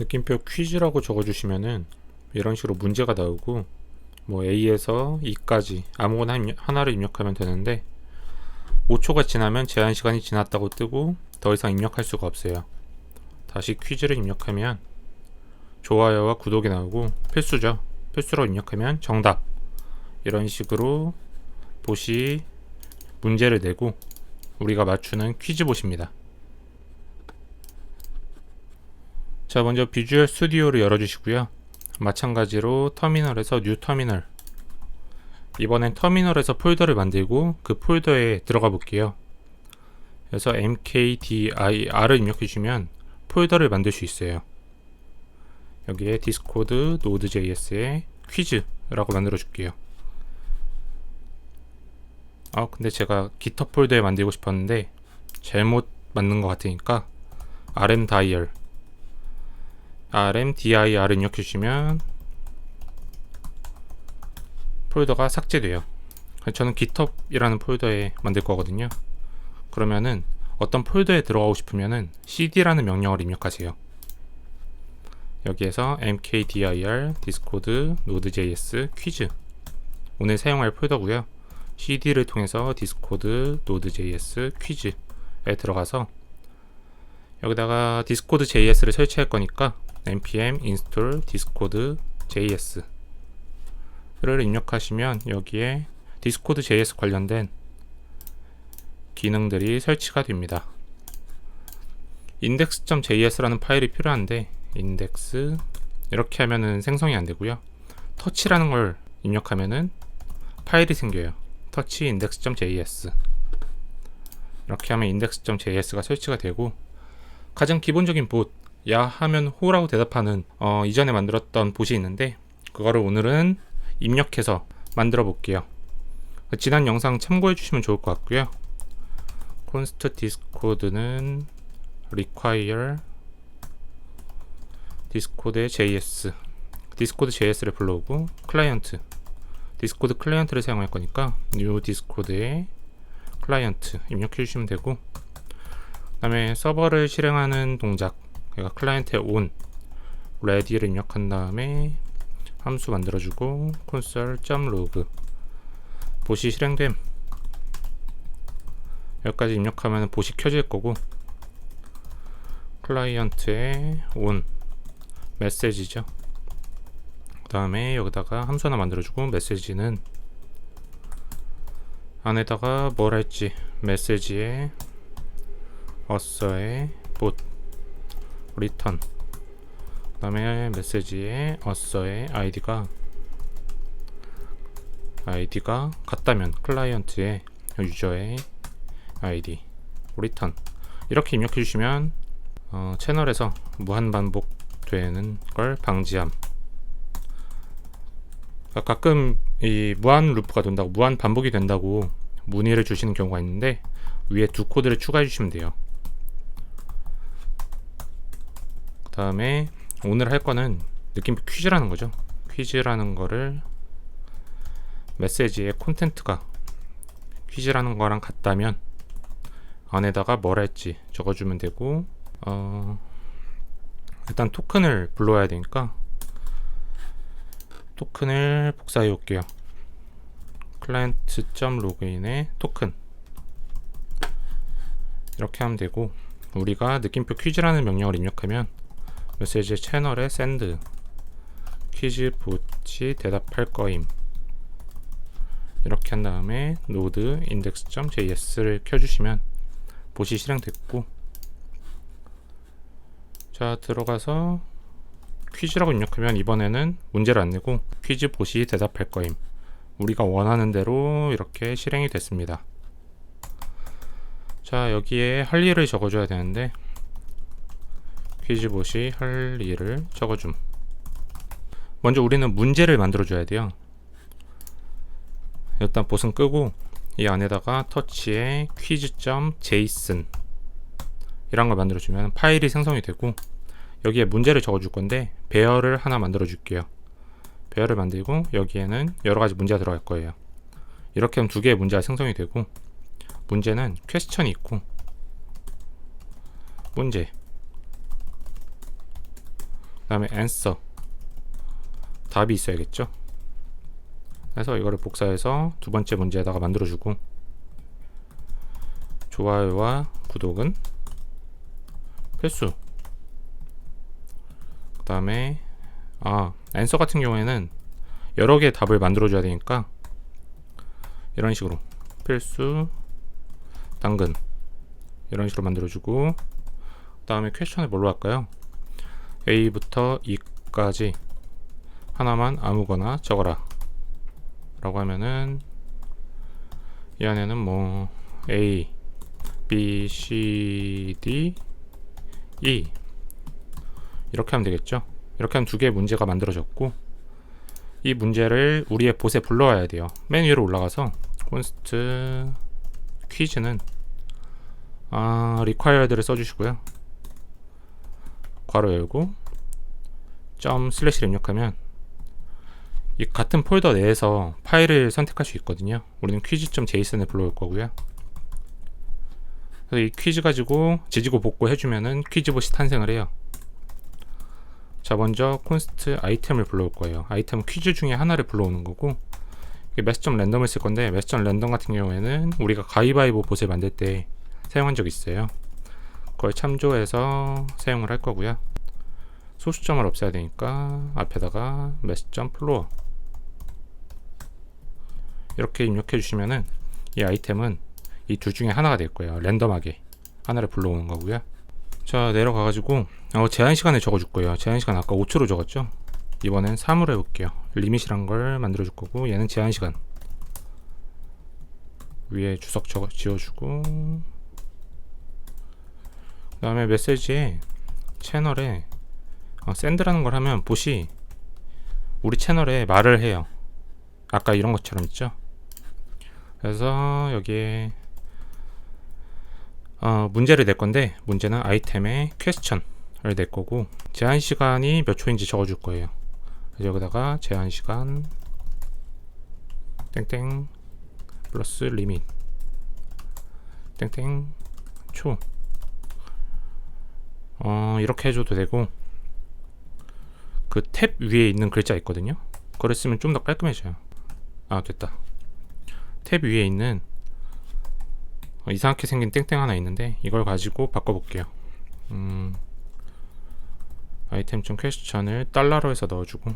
느낌표 퀴즈라고 적어주시면은 이런 식으로 문제가 나오고 뭐 A에서 E까지 아무거나 하나를 입력하면 되는데 5초가 지나면 제한 시간이 지났다고 뜨고 더 이상 입력할 수가 없어요. 다시 퀴즈를 입력하면 좋아요와 구독이 나오고 필수죠. 필수로 입력하면 정답. 이런 식으로 봇이 문제를 내고 우리가 맞추는 퀴즈 봇입니다. 자, 먼저 비주얼 스튜디오를 열어주시고요. 마찬가지로 터미널에서 뉴 터미널, 이번엔 터미널에서 폴더를 만들고 그 폴더에 들어가 볼게요. 그래서 mkdir을 입력해 주시면 폴더를 만들 수 있어요. 여기에 디스코드 노드.js에 퀴즈라고 만들어 줄게요. 근데 제가 GitHub 폴더에 만들고 싶었는데 잘못 만든 것 같으니까 rmdir rmdir을 입력해 주시면 폴더가 삭제돼요. 저는 GitHub이라는 폴더에 만들 거거든요. 그러면은 어떤 폴더에 들어가고 싶으면은 cd라는 명령을 입력하세요. 여기에서 mkdir 디스코드 노드.js 퀴즈, 오늘 사용할 폴더고요. cd를 통해서 디스코드 노드.js 퀴즈에 들어가서 여기다가 디스코드 JS를 설치할 거니까 npm install discord js 를 입력하시면 여기에 디스코드 JS 관련된 기능들이 설치가 됩니다. index.js라는 파일이 필요한데 index 이렇게 하면은 생성이 안 되고요. touch라는 걸 입력하면은 파일이 생겨요. touch index.js 이렇게 하면 index.js가 설치가 되고, 가장 기본적인 봇, 야 하면 호라고 대답하는 이전에 만들었던 봇이 있는데 그거를 오늘은 입력해서 만들어 볼게요. 지난 영상 참고해 주시면 좋을 것 같고요. const discode는 require discode js, discode js를 불러오고 클라이언트, 디스코드 클라이언트를 사용할 거니까 new discode에 클라이언트 입력해 주시면 되고, 그 다음에 서버를 실행하는 동작, 그러니까 클라이언트에 on ready를 입력한 다음에 함수 만들어주고 console.log 봇이 실행됨, 여기까지 입력하면 봇이 켜질 거고, 클라이언트에 on 메시지죠. 그 다음에 여기다가 함수 하나 만들어주고 메시지는 안에다가 뭘 할지, 메시지에 어서의 봇 return, 그 다음에 메시지에 어서의 id가 같다면 클라이언트의 유저의 id return 이렇게 입력해 주시면 채널에서 무한 반복되는 걸 방지함. 가끔 이 무한 루프가 돈다고, 무한 반복이 된다고 문의를 주시는 경우가 있는데 위에 두 코드를 추가해 주시면 돼요. 그 다음에 오늘 할 거는 느낌표 퀴즈라는 거죠. 퀴즈라는 거를 메시지의 콘텐트가 퀴즈라는 거랑 같다면 안에다가 뭘 할지 적어주면 되고, 일단 토큰을 불러야 되니까 토큰을 복사해 올게요. client.login에 토큰 이렇게 하면 되고, 우리가 느낌표 퀴즈라는 명령을 입력하면 메시지 채널에 send 퀴즈 봇이 대답할 거임 이렇게 한 다음에 node index.js를 켜주시면 봇이 실행됐고, 자 들어가서 퀴즈라고 입력하면 이번에는 문제를 안 내고 퀴즈 봇이 대답할 거임, 우리가 원하는 대로 이렇게 실행이 됐습니다. 자 여기에 할 일을 적어줘야 되는데 퀴즈 봇이 할 일을 적어줌. 먼저 우리는 문제를 만들어 줘야 돼요. 일단 봇은 끄고 이 안에다가 터치에 quiz.json 이런 걸 만들어 주면 파일이 생성이 되고, 여기에 문제를 적어 줄 건데 배열을 하나 만들어 줄게요. 배열을 만들고 여기에는 여러 가지 문제가 들어갈 거예요. 이렇게 하면 두 개의 문제가 생성이 되고, 문제는 퀘스천이 있고 문제, 다음에 answer 답이 있어야겠죠. 그래서 이거를 복사해서 두 번째 문제에다가 만들어주고, 좋아요와 구독은 필수. 그 다음에 answer 같은 경우에는 여러 개의 답을 만들어줘야 되니까 이런 식으로 필수 당근 이런 식으로 만들어주고, 그 다음에 퀘스천을 뭘로 할까요? A부터 E까지 하나만 아무거나 적어라 라고 하면은 이 안에는 뭐 A, B, C, D, E 이렇게 하면 되겠죠. 이렇게 하면 두 개의 문제가 만들어졌고, 이 문제를 우리의 봇에 불러와야 돼요. 맨 위로 올라가서 const 퀴즈는 required를 써주시고요. 괄호 열고 점 슬래시를 입력하면 이 같은 폴더 내에서 파일을 선택할 수 있거든요. 우리는 quiz.json을 불러올 거고요. 그래서 이 퀴즈 가지고 지지고 볶고 해주면은 퀴즈봇이 탄생을 해요. 자, 먼저 const 아이템을 불러올 거예요. 아이템은 퀴즈 중에 하나를 불러오는 거고, 이게 mass.random을 쓸 건데, mass.random 같은 경우에는 우리가 가위바위보 봇을 만들 때 사용한 적이 있어요. 그걸 참조해서 사용을 할 거고요. 소수점을 없애야 되니까 앞에다가 mass.floor 이렇게 입력해 주시면은 이 아이템은 이 둘 중에 하나가 될 거예요. 랜덤하게 하나를 불러오는 거고요. 자, 내려가 가지고 제한 시간을 적어 줄 거예요. 제한 시간 아까 5초로 적었죠? 이번엔 3으로 해볼게요. 리밋이란 걸 만들어 줄 거고, 얘는 제한 시간 위에 주석 지어주고, 그 다음에 메시지에 채널에 샌드라는 걸 하면 봇이 우리 채널에 말을 해요. 아까 이런 것처럼 있죠. 그래서 여기에 문제를 낼 건데, 문제는 아이템의 퀘스천을 낼 거고, 제한 시간이 몇 초인지 적어줄 거예요. 그래서 여기다가 제한 시간 땡땡 플러스 리밋 땡땡 초 이렇게 해줘도 되고, 그 탭 위에 있는 글자 있거든요. 그걸 쓰면 좀 더 깔끔해져요. 됐다. 탭 위에 있는 이상하게 생긴 땡땡 하나 있는데, 이걸 가지고 바꿔볼게요. 아이템 퀘스천을 달러로 해서 넣어주고,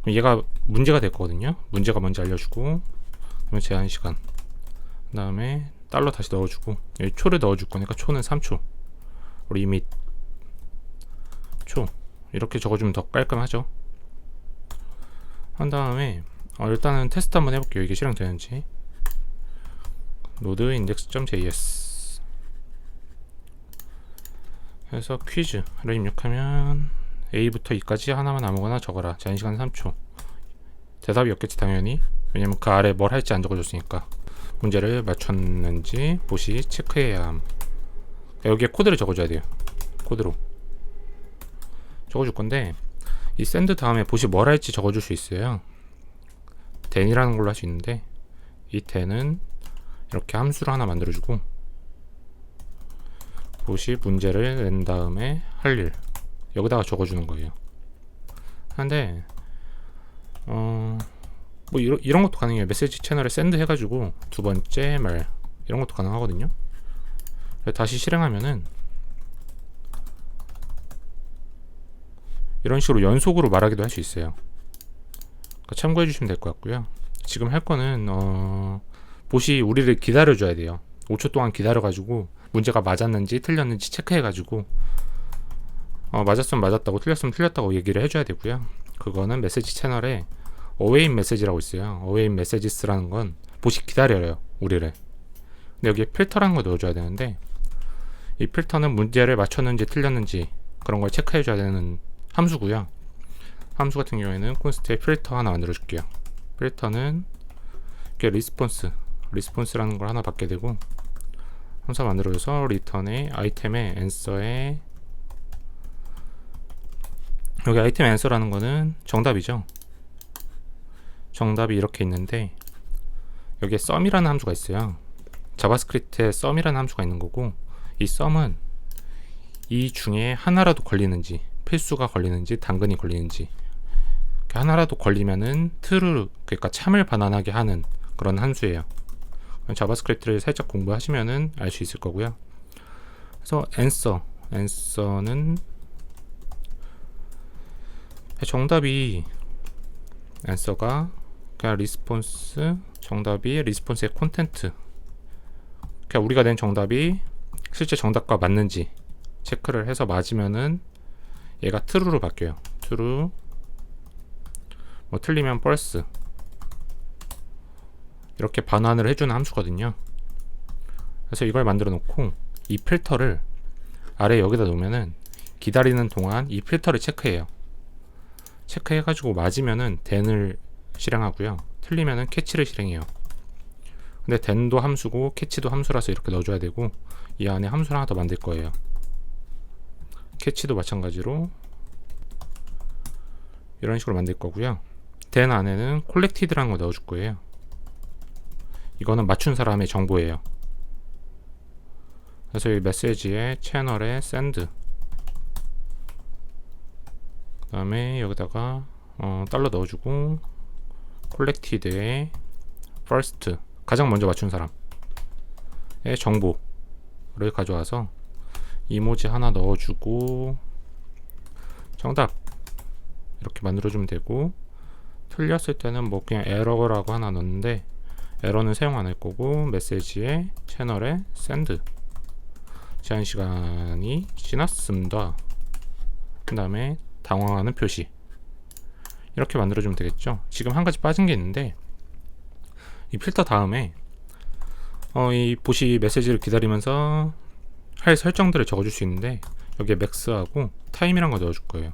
얘가 문제가 될 거거든요. 문제가 뭔지 알려주고, 그러면 제한 시간, 그 다음에 달러 다시 넣어주고, 여기 초를 넣어줄 거니까 초는 3초, 리밋 초 이렇게 적어주면 더 깔끔하죠. 한 다음에 일단은 테스트 한번 해볼게요. 이게 실행되는지. node index.js 해서 퀴즈를 입력하면 A부터 E까지 하나만 아무거나 적어라. 제한시간 3초. 대답이 없겠지 당연히. 왜냐면 그 아래 뭘 할지 안 적어줬으니까. 문제를 맞췄는지 봇이 체크해야 함. 여기에 코드를 적어줘야 돼요. 코드로 적어줄 건데, 이 send 다음에 봇이 뭘 할지 적어줄 수 있어요. then이라는 걸로 할 수 있는데, 이 then은 이렇게 함수를 하나 만들어주고, 봇이 문제를 낸 다음에 할 일 여기다가 적어주는 거예요. 근데 뭐 이런 것도 가능해요. 메시지 채널에 send 해가지고 두 번째 말 이런 것도 가능하거든요. 다시 실행하면은 이런 식으로 연속으로 말하기도 할 수 있어요. 그러니까 참고해 주시면 될 것 같고요. 지금 할 거는 봇이 우리를 기다려줘야 돼요. 5초 동안 기다려가지고 문제가 맞았는지 틀렸는지 체크해가지고 맞았으면 맞았다고 틀렸으면 틀렸다고 얘기를 해줘야 되고요. 그거는 메시지 채널에 await message라고 있어요. await messages라는 건 봇이 기다려요, 우리를. 근데 여기에 필터라는 거 넣어줘야 되는데, 이 필터는 문제를 맞췄는지 틀렸는지 그런 걸 체크해줘야 되는 함수고요. 함수 같은 경우에는 const에 필터 하나 만들어 줄게요. 필터는 이렇게 리스폰스라는 걸 하나 받게 되고, 함수 만들어줘서 return에 아이템의 answer에, 여기 아이템 answer라는 거는 정답이죠. 정답이 이렇게 있는데, 여기에 sum이라는 함수가 있어요. 자바스크립트에 sum이라는 함수가 있는 거고, 이 sum은 이 중에 하나라도 걸리는지, 필수가 걸리는지, 당근이 걸리는지, 하나라도 걸리면은 true, 그러니까 참을 반환하게 하는 그런 함수예요. 자바스크립트를 살짝 공부하시면은 알 수 있을 거고요. 그래서 answer는 정답이 answer가 그냥 리스폰스, 정답이 리스폰스의 콘텐트, 그러니까 우리가 낸 정답이 실제 정답과 맞는지 체크를 해서 맞으면은 얘가 true로 바뀌어요. true, 뭐 틀리면 false, 이렇게 반환을 해주는 함수거든요. 그래서 이걸 만들어 놓고 이 필터를 아래 여기다 놓으면은 기다리는 동안 이 필터를 체크해요. 체크해가지고 맞으면은 then을 실행하고요. 틀리면은 catch를 실행해요. 근데 then도 함수고 catch도 함수라서 이렇게 넣어줘야 되고, 이 안에 함수를 하나 더 만들 거예요. catch도 마찬가지로 이런 식으로 만들 거고요. then 안에는 collected라는 거 넣어줄 거예요. 이거는 맞춘 사람의 정보예요. 그래서 이 메시지에 채널에 send, 그 다음에 여기다가 달러 넣어주고 collected에 first, 가장 먼저 맞춘 사람의 정보를 가져와서 이모지 하나 넣어주고 정답 이렇게 만들어주면 되고, 틀렸을 때는 뭐 그냥 에러라고 하나 넣는데 에러는 사용 안 할 거고, 메시지에 채널에 send, 제한 시간이 지났습니다. 그 다음에 당황하는 표시, 이렇게 만들어주면 되겠죠. 지금 한 가지 빠진 게 있는데, 이 필터 다음에 이 보시 메시지를 기다리면서 할 설정들을 적어줄 수 있는데, 여기에 max하고 time이란 거 넣어줄 거예요.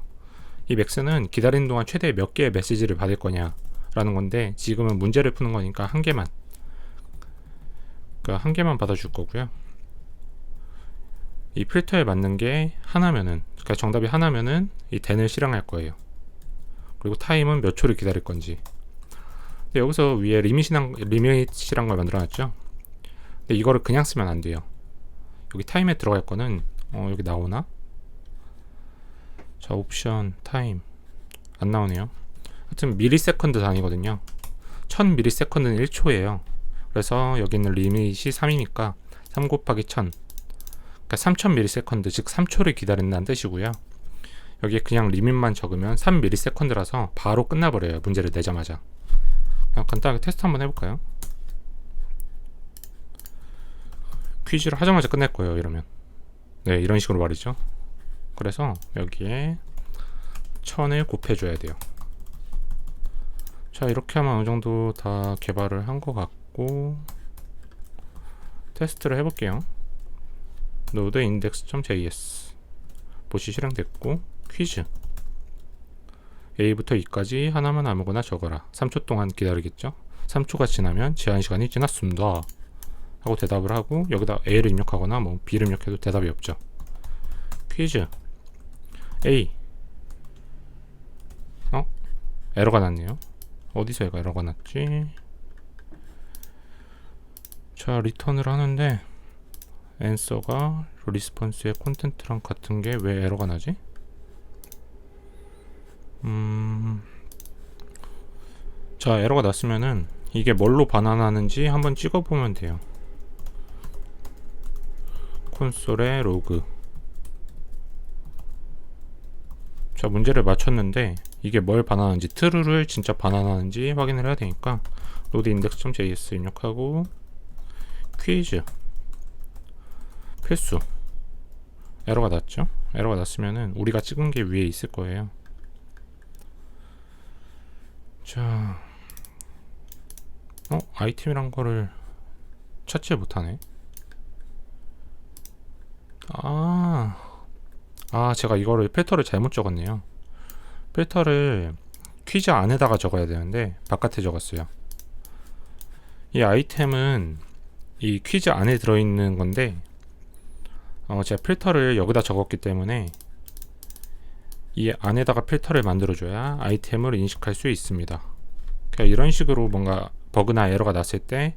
이 max는 기다리는 동안 최대 몇 개의 메시지를 받을 거냐 라는 건데, 지금은 문제를 푸는 거니까 한 개만, 그러니까 한 개만 받아줄 거고요. 이 필터에 맞는 게 하나면은, 그러니까 정답이 하나면은 이 then을 실행할 거예요. 그리고 타임은 몇 초를 기다릴 건지. 근데 여기서 위에 리밋이란 걸 만들어 놨죠. 근데 이거를 그냥 쓰면 안 돼요. 여기 타임에 들어갈 거는 여기 나오나? 자, 옵션 타임 안 나오네요. 하여튼 미리세컨드 단위거든요. 1000미리세컨드는 1초예요. 그래서 여기 있는 리밋이 3이니까 3 곱하기 1000, 그러니까 3000미리세컨드, 즉 3초를 기다린다는 뜻이고요. 여기에 그냥 리밋만 적으면 3미리세컨드라서 바로 끝나버려요. 문제를 내자마자. 그냥 간단하게 테스트 한번 해볼까요? 퀴즈를 하자마자 끝낼 거예요, 이러면. 네, 이런 식으로 말이죠. 그래서 여기에 1000을 곱해줘야 돼요. 자, 이렇게 하면 어느 정도 다 개발을 한 것 같고, 테스트를 해볼게요. node index.js 보시 실행됐고, 퀴즈 A부터 E까지 하나만 아무거나 적어라. 3초 동안 기다리겠죠. 3초가 지나면 제한시간이 지났습니다 하고 대답을 하고, 여기다 A를 입력하거나 뭐 B를 입력해도 대답이 없죠. 퀴즈 A, 에러가 났네요. 어디서 얘가 에러가 났지? 자, 리턴을 하는데 answer가 리스폰스의 콘텐트랑 같은 게 왜 에러가 나지? 자, 에러가 났으면은 이게 뭘로 반환하는지 한번 찍어보면 돼요. 콘솔에 로그. 자, 문제를 맞췄는데 이게 뭘 반환하는지, true를 진짜 반환하는지 확인을 해야 되니까 node index.js 입력하고 퀴즈 필수. 에러가 났죠? 에러가 났으면은 우리가 찍은 게 위에 있을 거예요. 자, 아이템이란 거를 찾지 못하네. 제가 이거를 필터를 잘못 적었네요. 필터를 퀴즈 안에다가 적어야 되는데 바깥에 적었어요. 이 아이템은 이 퀴즈 안에 들어있는 건데, 제가 필터를 여기다 적었기 때문에 이 안에다가 필터를 만들어줘야 아이템을 인식할 수 있습니다. 그러니까 이런 식으로 뭔가 버그나 에러가 났을 때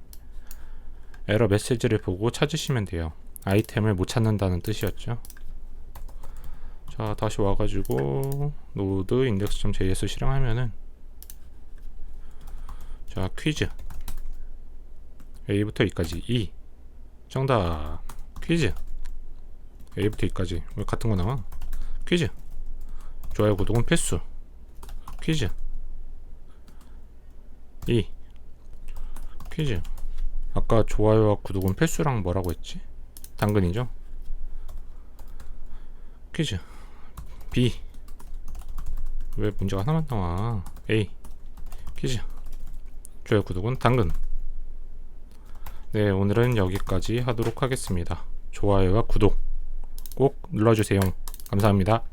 에러 메시지를 보고 찾으시면 돼요. 아이템을 못 찾는다는 뜻이었죠. 자, 다시 와가지고 노드 index.js 실행하면은, 자, 퀴즈 A부터 E까지 2 정답. 퀴즈 A부터 E까지 왜 같은 거 나와? 퀴즈. 좋아요 구독은 필수. 퀴즈 2 퀴즈. 아까 좋아요와 구독은 필수랑 뭐라고 했지? 당근이죠? 퀴즈 B. 왜 문제가 하나만 나와? A. 퀴즈. 좋아요 구독은 당근. 네, 오늘은 여기까지 하도록 하겠습니다. 좋아요와 구독 꼭 눌러주세요. 감사합니다.